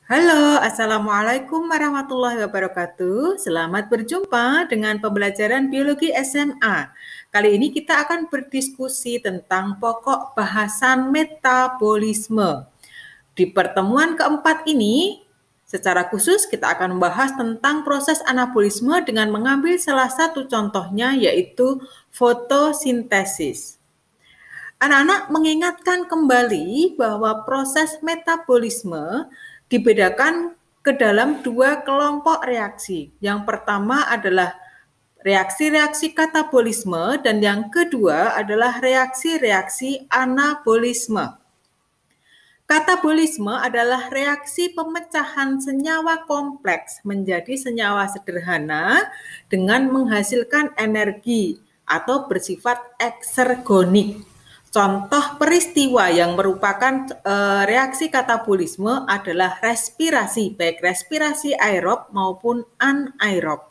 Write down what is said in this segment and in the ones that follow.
Halo, Assalamualaikum warahmatullahi wabarakatuh. Selamat berjumpa dengan pembelajaran biologi SMA. Kali ini kita akan berdiskusi tentang pokok bahasan metabolisme. Di pertemuan keempat ini, secara khusus kita akan membahas tentang proses anabolisme dengan mengambil salah satu contohnya yaitu fotosintesis. Anak-anak mengingatkan kembali bahwa proses metabolisme dibedakan ke dalam dua kelompok reaksi. Yang pertama adalah reaksi-reaksi katabolisme dan yang kedua adalah reaksi-reaksi anabolisme. Katabolisme adalah reaksi pemecahan senyawa kompleks menjadi senyawa sederhana dengan menghasilkan energi atau bersifat eksergonik. Contoh peristiwa yang merupakan reaksi katabolisme adalah respirasi, baik respirasi aerob maupun anaerob.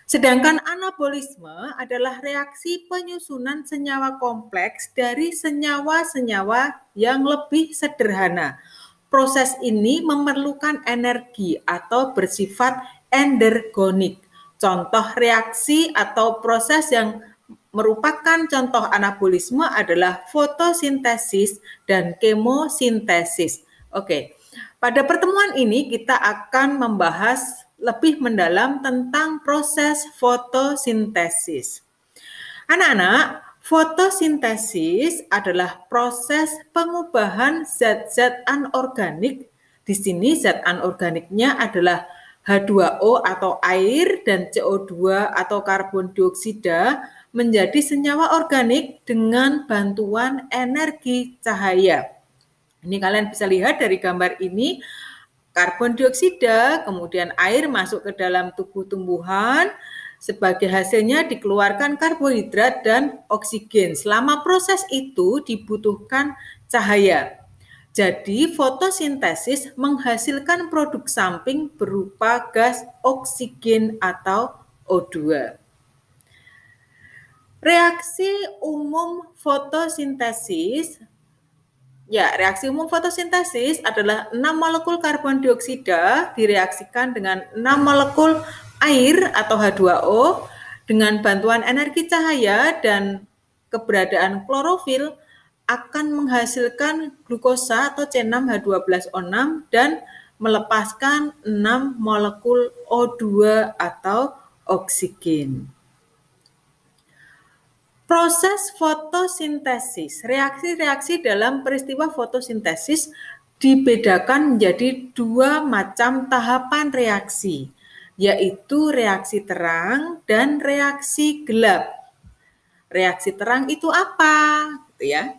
Sedangkan anabolisme adalah reaksi penyusunan senyawa kompleks dari senyawa-senyawa yang lebih sederhana. Proses ini memerlukan energi atau bersifat endergonik. Contoh reaksi atau proses yang merupakan contoh anabolisme adalah fotosintesis dan kemosintesis. Oke, pada pertemuan ini kita akan membahas lebih mendalam tentang proses fotosintesis. Anak-anak, fotosintesis adalah proses pengubahan zat-zat anorganik. Di sini zat anorganiknya adalah H2O atau air dan CO2 atau karbon dioksida menjadi senyawa organik dengan bantuan energi cahaya. Ini kalian bisa lihat dari gambar ini, karbon dioksida, kemudian air masuk ke dalam tubuh tumbuhan, sebagai hasilnya dikeluarkan karbohidrat dan oksigen. Selama proses itu dibutuhkan cahaya. Jadi fotosintesis menghasilkan produk samping berupa gas oksigen atau O2. Reaksi umum fotosintesis. Ya, reaksi umum fotosintesis adalah 6 molekul karbon dioksida direaksikan dengan 6 molekul air atau H2O dengan bantuan energi cahaya dan keberadaan klorofil akan menghasilkan glukosa atau C6H12O6 dan melepaskan 6 molekul O2 atau oksigen. Proses fotosintesis, reaksi-reaksi dalam peristiwa fotosintesis dibedakan menjadi dua macam tahapan reaksi, yaitu reaksi terang dan reaksi gelap. Reaksi terang itu apa? Gitu ya.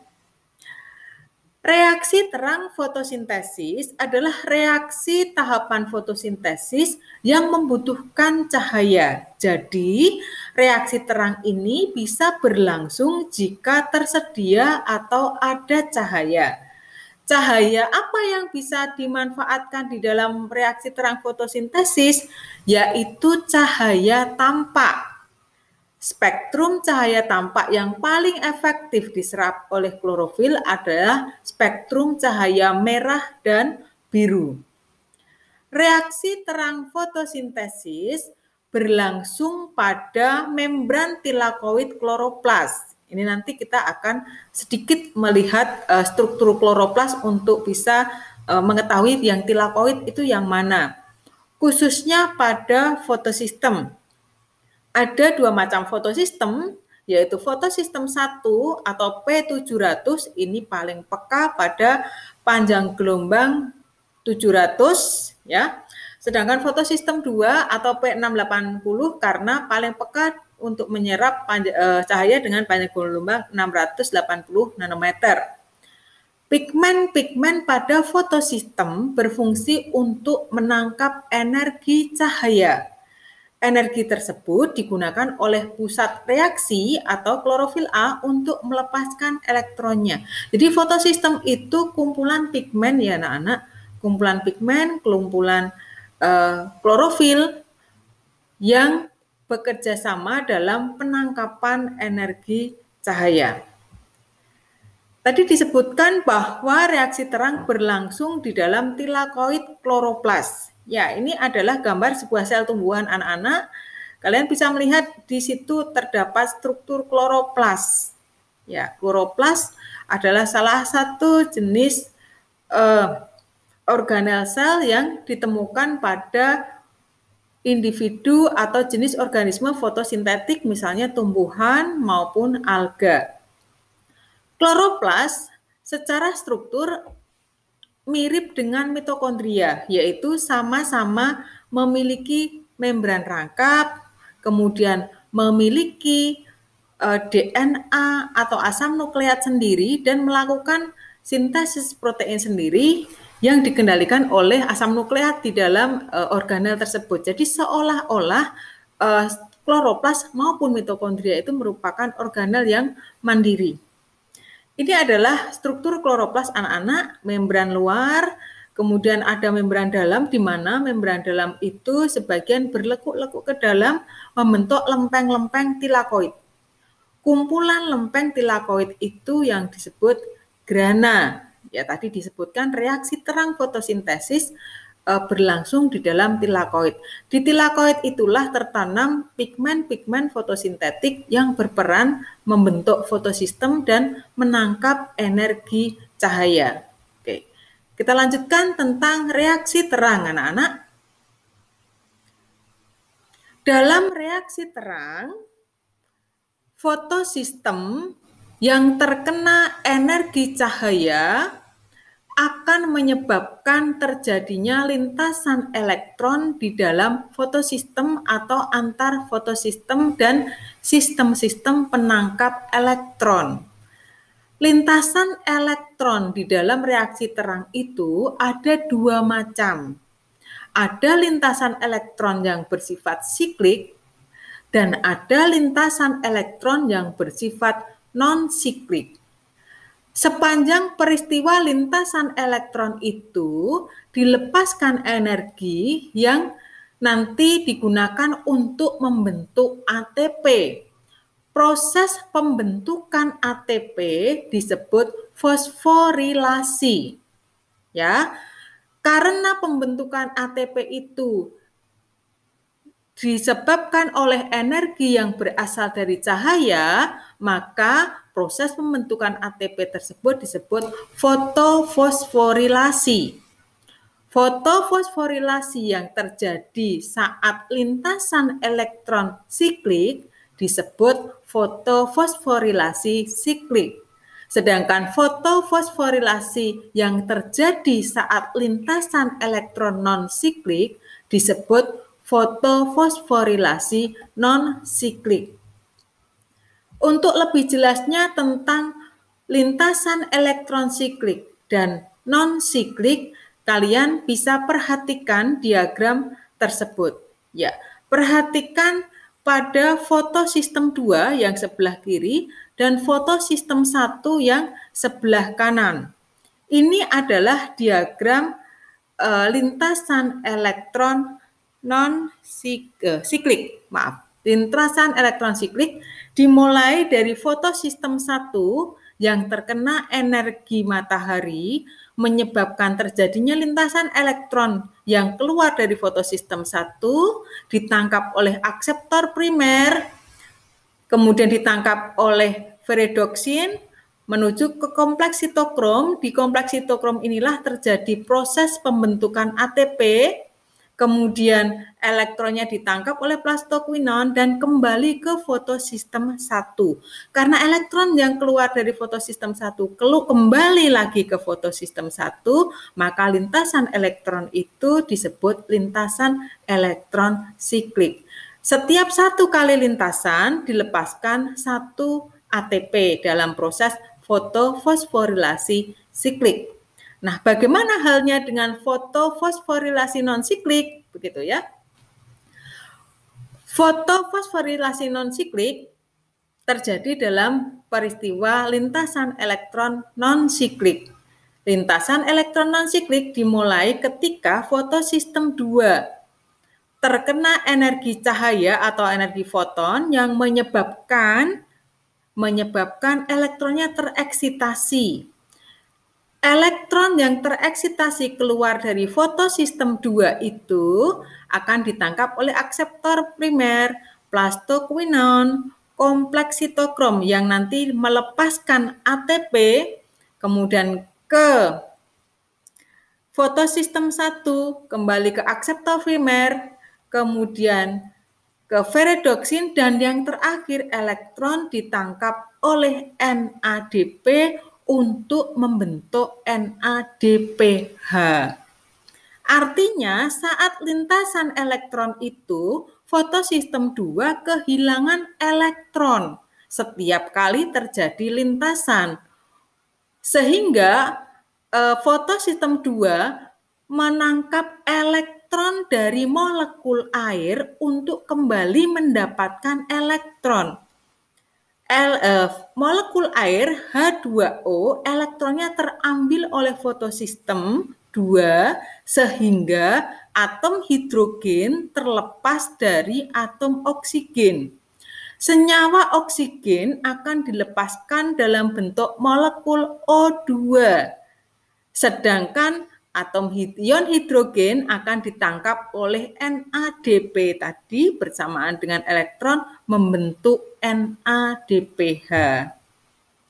Reaksi terang fotosintesis adalah reaksi tahapan fotosintesis yang membutuhkan cahaya. Jadi, reaksi terang ini bisa berlangsung jika tersedia atau ada cahaya. Cahaya apa yang bisa dimanfaatkan di dalam reaksi terang fotosintesis? Yaitu cahaya tampak. Spektrum cahaya tampak yang paling efektif diserap oleh klorofil adalah spektrum cahaya merah dan biru. Reaksi terang fotosintesis berlangsung pada membran tilakoid kloroplas. Ini nanti kita akan sedikit melihat struktur kloroplas untuk bisa mengetahui yang tilakoid itu yang mana. Khususnya pada fotosistem. Ada dua macam fotosistem, yaitu fotosistem 1 atau P700, ini paling peka pada panjang gelombang 700 ya. Sedangkan fotosistem 2 atau P680 karena paling peka untuk menyerap cahaya dengan panjang gelombang 680 nanometer. Pigmen-pigmen pada fotosistem berfungsi untuk menangkap energi cahaya. Energi tersebut digunakan oleh pusat reaksi atau klorofil A untuk melepaskan elektronnya. Jadi fotosistem itu kumpulan pigmen ya anak-anak, kumpulan pigmen, kumpulan klorofil yang bekerja sama dalam penangkapan energi cahaya. Tadi disebutkan bahwa reaksi terang berlangsung di dalam tilakoid kloroplas. Ya, ini adalah gambar sebuah sel tumbuhan anak-anak. Kalian bisa melihat di situ terdapat struktur kloroplas. Ya, kloroplas adalah salah satu jenis organel sel yang ditemukan pada individu atau jenis organisme fotosintetik, misalnya tumbuhan maupun alga. Kloroplas secara struktur mirip dengan mitokondria, yaitu sama-sama memiliki membran rangkap, kemudian memiliki DNA atau asam nukleat sendiri dan melakukan sintesis protein sendiri yang dikendalikan oleh asam nukleat di dalam organel tersebut. Jadi seolah-olah kloroplas maupun mitokondria itu merupakan organel yang mandiri. Ini adalah struktur kloroplas anak-anak, membran luar, kemudian ada membran dalam, di mana membran dalam itu sebagian berlekuk-lekuk ke dalam membentuk lempeng-lempeng tilakoid. Kumpulan lempeng tilakoid itu yang disebut grana. Ya, tadi disebutkan reaksi terang fotosintesis berlangsung di dalam tilakoid. Di tilakoid itulah tertanam pigmen-pigmen fotosintetik yang berperan membentuk fotosistem dan menangkap energi cahaya. Oke. Kita lanjutkan tentang reaksi terang, anak-anak. Dalam reaksi terang, fotosistem yang terkena energi cahaya akan menyebabkan terjadinya lintasan elektron di dalam fotosistem atau antar fotosistem dan sistem-sistem penangkap elektron. Lintasan elektron di dalam reaksi terang itu ada dua macam. Ada lintasan elektron yang bersifat siklik dan ada lintasan elektron yang bersifat non-siklik. Sepanjang peristiwa lintasan elektron itu dilepaskan energi yang nanti digunakan untuk membentuk ATP. Proses pembentukan ATP disebut fosforilasi. Ya. Karena pembentukan ATP itu disebabkan oleh energi yang berasal dari cahaya, maka proses pembentukan ATP tersebut disebut fotofosforilasi. Fotofosforilasi yang terjadi saat lintasan elektron siklik disebut fotofosforilasi siklik. Sedangkan fotofosforilasi yang terjadi saat lintasan elektron non-siklik disebut fotofosforilasi non-siklik. Untuk lebih jelasnya tentang lintasan elektron siklik dan non-siklik, kalian bisa perhatikan diagram tersebut. Ya, perhatikan pada fotosistem 2 yang sebelah kiri dan fotosistem 1 yang sebelah kanan. Ini adalah diagram lintasan elektron non-siklik, lintasan elektron siklik dimulai dari fotosistem 1 yang terkena energi matahari menyebabkan terjadinya lintasan elektron yang keluar dari fotosistem 1 ditangkap oleh akseptor primer, kemudian ditangkap oleh ferredoksin menuju ke kompleks sitokrom. Di kompleks sitokrom inilah terjadi proses pembentukan ATP, kemudian elektronnya ditangkap oleh plastoquinon dan kembali ke fotosistem 1. Karena elektron yang keluar dari fotosistem 1 kembali lagi ke fotosistem 1, maka lintasan elektron itu disebut lintasan elektron siklik. Setiap satu kali lintasan dilepaskan satu ATP dalam proses fotofosforilasi siklik. Nah, bagaimana halnya dengan fotofosforilasi non-siklik? Begitu ya. Fotofosforilasi non-siklik terjadi dalam peristiwa lintasan elektron non-siklik. Lintasan elektron non-siklik dimulai ketika fotosistem 2 terkena energi cahaya atau energi foton yang menyebabkan menyebabkan elektronnya tereksitasi. Elektron yang tereksitasi keluar dari fotosistem 2 itu akan ditangkap oleh akseptor primer, plastoquinon, kompleks sitokrom yang nanti melepaskan ATP, kemudian ke fotosistem 1, kembali ke akseptor primer, kemudian ke ferredoxin, dan yang terakhir elektron ditangkap oleh NADP untuk membentuk NADPH. Artinya saat lintasan elektron itu fotosistem 2 kehilangan elektron setiap kali terjadi lintasan. Sehingga fotosistem 2 menangkap elektron dari molekul air untuk kembali mendapatkan elektron. Molekul air H2O elektronnya terambil oleh fotosistem 2 sehingga atom hidrogen terlepas dari atom oksigen. Senyawa oksigen akan dilepaskan dalam bentuk molekul O2, sedangkan atom ion hidrogen akan ditangkap oleh NADP tadi bersamaan dengan elektron membentuk NADPH.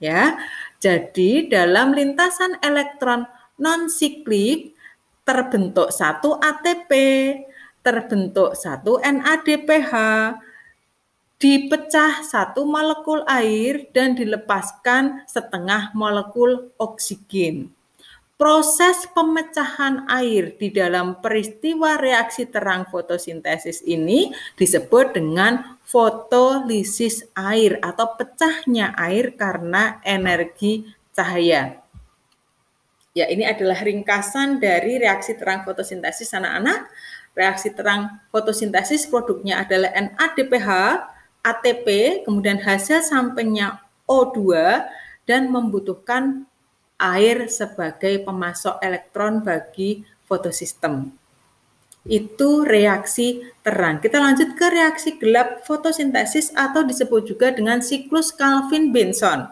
Ya, jadi dalam lintasan elektron non-siklik terbentuk 1 ATP, terbentuk 1 NADPH, dipecah 1 molekul air dan dilepaskan setengah molekul oksigen. Proses pemecahan air di dalam peristiwa reaksi terang fotosintesis ini disebut dengan fotolisis air atau pecahnya air karena energi cahaya. Ya, ini adalah ringkasan dari reaksi terang fotosintesis anak-anak. Reaksi terang fotosintesis produknya adalah NADPH, ATP, kemudian hasil sampingnya O2 dan membutuhkan air sebagai pemasok elektron bagi fotosistem. Itu reaksi terang. Kita lanjut ke reaksi gelap fotosintesis atau disebut juga dengan siklus Calvin-Benson.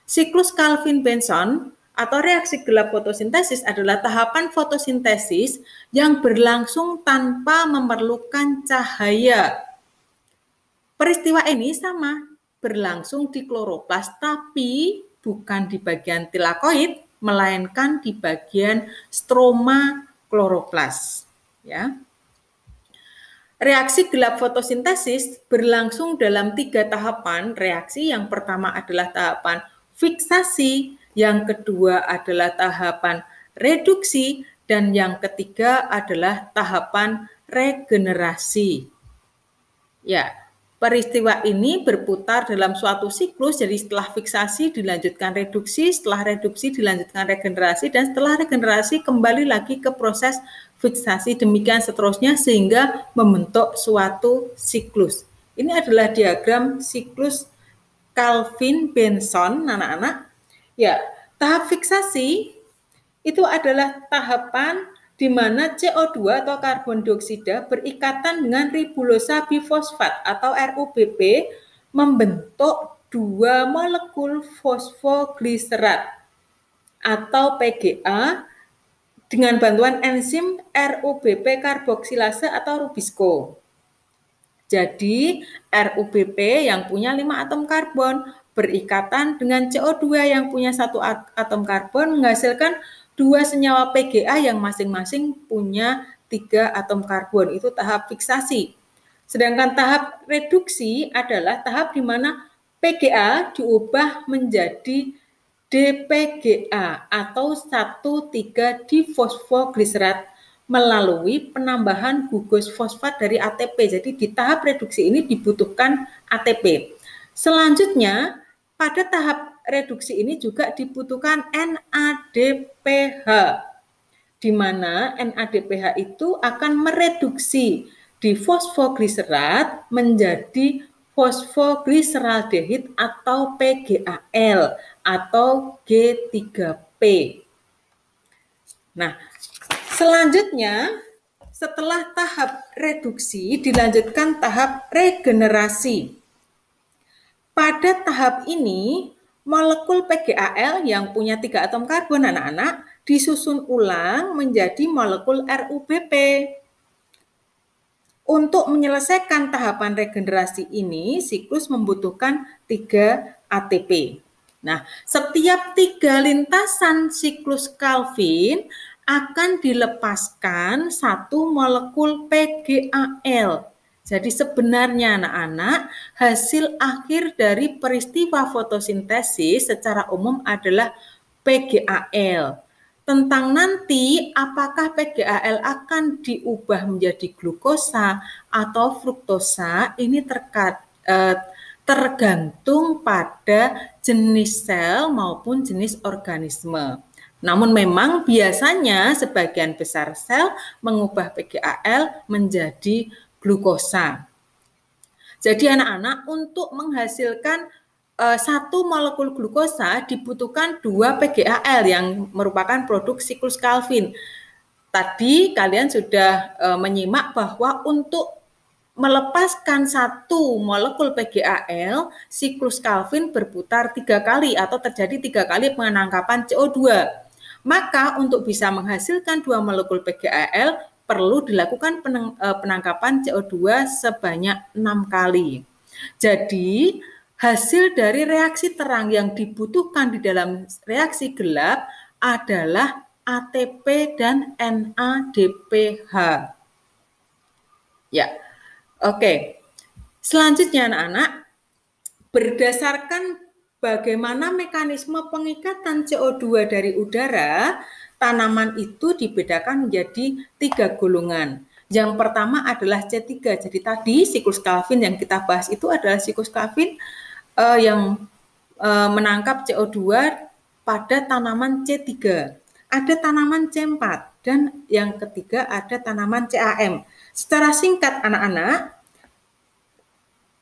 Siklus Calvin-Benson atau reaksi gelap fotosintesis adalah tahapan fotosintesis yang berlangsung tanpa memerlukan cahaya. Peristiwa ini sama, berlangsung di kloroplas tapi bukan di bagian tilakoid, melainkan di bagian stroma kloroplas. Ya. Reaksi gelap fotosintesis berlangsung dalam 3 tahapan reaksi. Yang pertama adalah tahapan fiksasi, yang kedua adalah tahapan reduksi, dan yang ketiga adalah tahapan regenerasi. Ya, peristiwa ini berputar dalam suatu siklus, jadi setelah fiksasi dilanjutkan reduksi, setelah reduksi dilanjutkan regenerasi, dan setelah regenerasi kembali lagi ke proses fiksasi, demikian seterusnya sehingga membentuk suatu siklus. Ini adalah diagram siklus Calvin-Benson, anak-anak. Ya, tahap fiksasi itu adalah tahapan di mana CO2 atau karbon dioksida berikatan dengan ribulosa bifosfat atau RUBP membentuk 2 molekul fosfogliserat atau PGA dengan bantuan enzim RUBP karboksilase atau Rubisco. Jadi RUBP yang punya 5 atom karbon berikatan dengan CO2 yang punya 1 atom karbon menghasilkan 2 senyawa PGA yang masing-masing punya 3 atom karbon. Itu tahap fiksasi. Sedangkan tahap reduksi adalah tahap di mana PGA diubah menjadi DPGA atau 1,3-difosfogliserat melalui penambahan gugus fosfat dari ATP. Jadi di tahap reduksi ini dibutuhkan ATP. Selanjutnya, pada tahap reduksi ini juga dibutuhkan NADPH, di mana NADPH itu akan mereduksi difosfogliserat menjadi fosfogliseraldehid atau PGAL atau G3P. Nah, selanjutnya setelah tahap reduksi dilanjutkan tahap regenerasi. Pada tahap ini, molekul PGAL yang punya 3 atom karbon anak-anak disusun ulang menjadi molekul RUBP. Untuk menyelesaikan tahapan regenerasi ini, siklus membutuhkan 3 ATP. Nah, setiap 3 lintasan siklus Calvin akan dilepaskan 1 molekul PGAL. Jadi sebenarnya anak-anak, hasil akhir dari peristiwa fotosintesis secara umum adalah PGAL. Tentang nanti apakah PGAL akan diubah menjadi glukosa atau fruktosa, ini tergantung pada jenis sel maupun jenis organisme. Namun memang biasanya sebagian besar sel mengubah PGAL menjadi glukosa. Jadi anak-anak, untuk menghasilkan 1 molekul glukosa dibutuhkan 2 PGAL yang merupakan produk siklus Calvin. Tadi kalian sudah menyimak bahwa untuk melepaskan 1 molekul PGAL, siklus Calvin berputar 3 kali atau terjadi 3 kali penangkapan CO2. Maka untuk bisa menghasilkan 2 molekul PGAL perlu dilakukan penangkapan CO2 sebanyak 6 kali. Jadi hasil dari reaksi terang yang dibutuhkan di dalam reaksi gelap adalah ATP dan NADPH. Ya, oke. Selanjutnya anak-anak, berdasarkan bagaimana mekanisme pengikatan CO2 dari udara, tanaman itu dibedakan menjadi 3 golongan. Yang pertama adalah C3. Jadi tadi siklus Calvin yang kita bahas itu adalah siklus Calvin yang menangkap CO2 pada tanaman C3. Ada tanaman C4 dan yang ketiga ada tanaman CAM. Secara singkat anak-anak,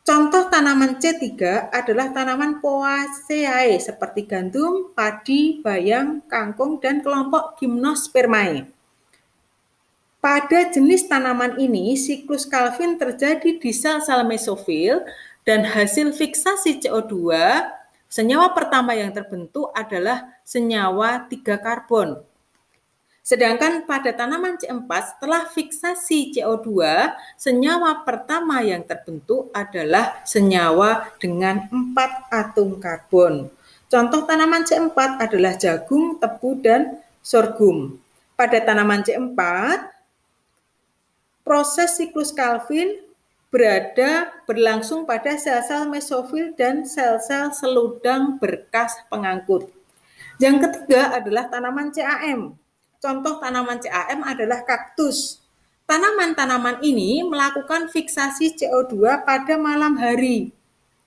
contoh tanaman C3 adalah tanaman Poaceae seperti gandum, padi, bayam, kangkung, dan kelompok Gymnospermae. Pada jenis tanaman ini, siklus Calvin terjadi di sel-sel mesofil dan hasil fiksasi CO2, senyawa pertama yang terbentuk adalah senyawa 3 karbon. Sedangkan pada tanaman C4, setelah fiksasi CO2, senyawa pertama yang terbentuk adalah senyawa dengan 4 atom karbon. Contoh tanaman C4 adalah jagung, tebu, dan sorghum. Pada tanaman C4, proses siklus Calvin berlangsung pada sel-sel mesofil dan sel-sel seludang berkas pengangkut. Yang ketiga adalah tanaman CAM. Contoh tanaman CAM adalah kaktus. Tanaman-tanaman ini melakukan fiksasi CO2 pada malam hari.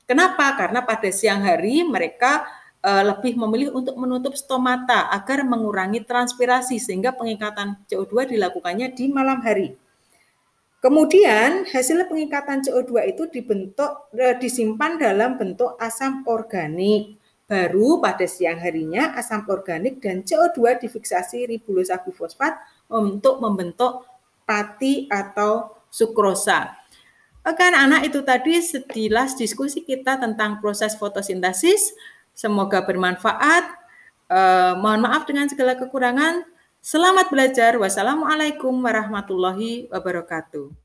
Kenapa? Karena pada siang hari mereka lebih memilih untuk menutup stomata agar mengurangi transpirasi sehingga pengikatan CO2 dilakukannya di malam hari. Kemudian hasil pengikatan CO2 itu disimpan dalam bentuk asam organik. Baru pada siang harinya asam organik dan CO2 difiksasi ribulosa glufosfat untuk membentuk pati atau sukrosa. Oke anak-anak, itu tadi sekilas diskusi kita tentang proses fotosintesis. Semoga bermanfaat. Mohon maaf dengan segala kekurangan. Selamat belajar. Wassalamualaikum warahmatullahi wabarakatuh.